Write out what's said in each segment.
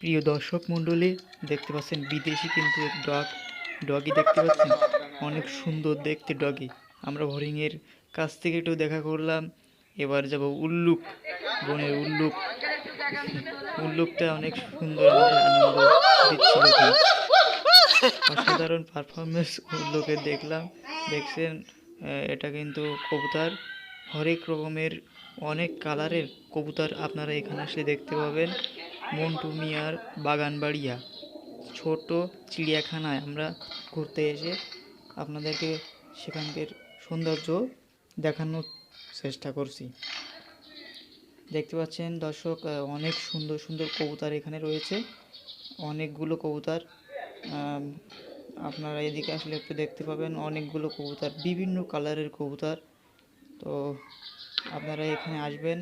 প্রিয় দর্শক মণ্ডলী, দেখতে পাচ্ছেন বিদেশি কিন্তু এক ডগি দেখতে পাচ্ছেন, অনেক সুন্দর দেখতে ডগি। আমরা হরিণের কাছ থেকে একটু দেখা করলাম। এবার যাব উল্লুক, বনের উল্লুক। উল্লুকটা অনেক সুন্দর, আমাদের আনন্দ দিচ্ছিল কি অসাধারণ পারফরমেন্স উল্লুকের দেখছেন। এটা কিন্তু কবুতর, হরেক রকমের অনেক কালারের কবুতর আপনারা এখানে এসে দেখতে পাবেন। মন্টু মিয়ার বাগানবাড়িয়া ছোট চিড়িয়াখানায় আমরা ঘুরতে এসে আপনাদেরকে সেখানকার সৌন্দর্য দেখানোর চেষ্টা করছি। দেখতে পাচ্ছেন দর্শক, অনেক সুন্দর সুন্দর কবুতর এখানে রয়েছে, অনেকগুলো কবুতর। আপনারা এদিকে আসলে একটু দেখতে পাবেন অনেকগুলো কবুতর, বিভিন্ন কালারের কবুতর। তো আপনারা এখানে আসবেন,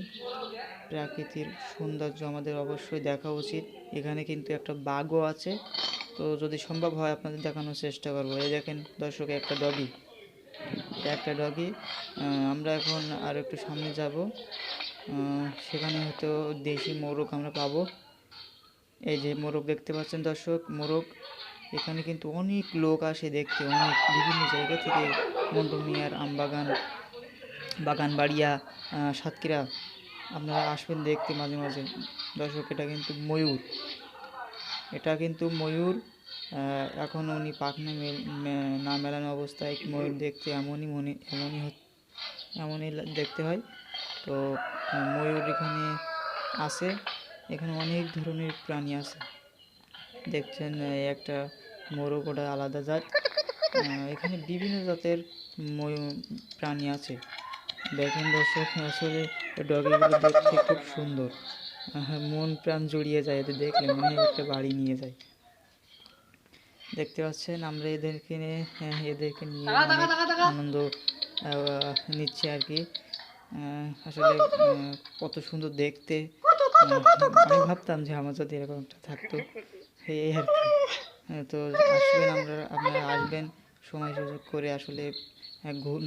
প্রাকৃতিক সৌন্দর্য আমাদের অবশ্যই দেখা উচিত। এখানে কিন্তু একটা বাঘও আছে, তো যদি সম্ভব হয় আপনাদের দেখানোর চেষ্টা করবো। এই দেখেন দর্শক, একটা ডগি। আমরা এখন আর একটু সামনে যাব, সেখানে হয়তো দেশি মোরগ আমরা পাবো। এই যে মোরগ দেখতে পাচ্ছেন দর্শক, মোরগ। এখানে কিন্তু অনেক লোক আসে দেখতে, অনেক বিভিন্ন জায়গা থেকে। মন্টু মিয়ার বাগানবাড়িয়া, সাতক্ষীরা আপনারা আসবেন দেখতে মাঝে মাঝে। দর্শক, এটা কিন্তু ময়ূর। এখন উনি পাখনা না মেলানো অবস্থায় ময়ূর দেখতে এমনই দেখতে হয়। তো ময়ূর এখানে আছে, এখানে অনেক ধরনের প্রাণী আছে। দেখছেন একটা মোরগ, ওটা আলাদা জাত। এখানে বিভিন্ন জাতের প্রাণী আছে। দেখেন দর্শক, আসলে ডগিগুলো দেখতে খুব সুন্দর, মন প্রাণ জুড়িয়ে যায় এদের দেখলে, মনে হয় একটা বাড়ি নিয়ে যায়। দেখতে পাচ্ছেন আমরা এদেরকে নিয়ে অনেক আনন্দ নিচ্ছি আর কি। আসলে কত সুন্দর দেখতে। আমি ভাবতাম যে আমার যদি এরকম একটা থাকতো, এই আর কি। তো আপনারা আসবেন সময় সুযোগ করে। আসলে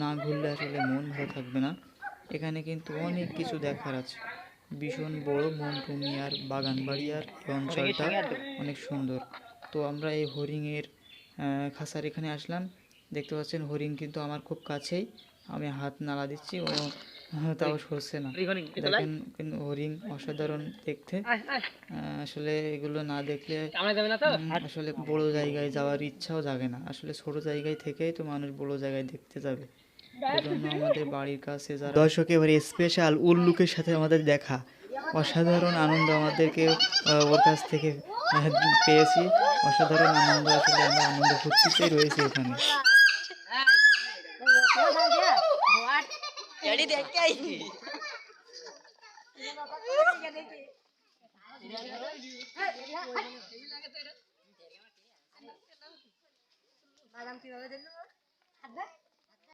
না ঘুরলে আসলে মন ভালো থাকবে না। এখানে কিন্তু অনেক কিছু দেখার আছে, ভীষণ বড় মন্টু মিয়ার বাগানবাড়িয়ার এই অঞ্চলটা অনেক সুন্দর। তো আমরা এই হরিণের খাঁচার এখানে আসলাম। দেখতে পাচ্ছেন হরিণ কিন্তু আমার খুব কাছেই, আমি হাত নাড়া দিচ্ছি, ও তাও সরছে না। দেখেন হরিণ অসাধারণ দেখতে। আসলে এগুলো না দেখলে আসলে বড় জায়গায় যাওয়ার ইচ্ছাও জাগে না। আসলে ছোট জায়গায় থেকেই তো মানুষ বড় জায়গায় দেখতে যাবে। এজন্য আমাদের বাড়ির কাছে যারা দর্শক, এবারে স্পেশাল উল্লুকের সাথে আমাদের দেখা, অসাধারণ আনন্দ আমাদেরকে ওর কাছ থেকে পেয়েছি। অসাধারণ আনন্দ, আসলে আমরা আনন্দ ফুর্তিতেই রয়েছি এখানে। বাদাম কিভাবে দিল?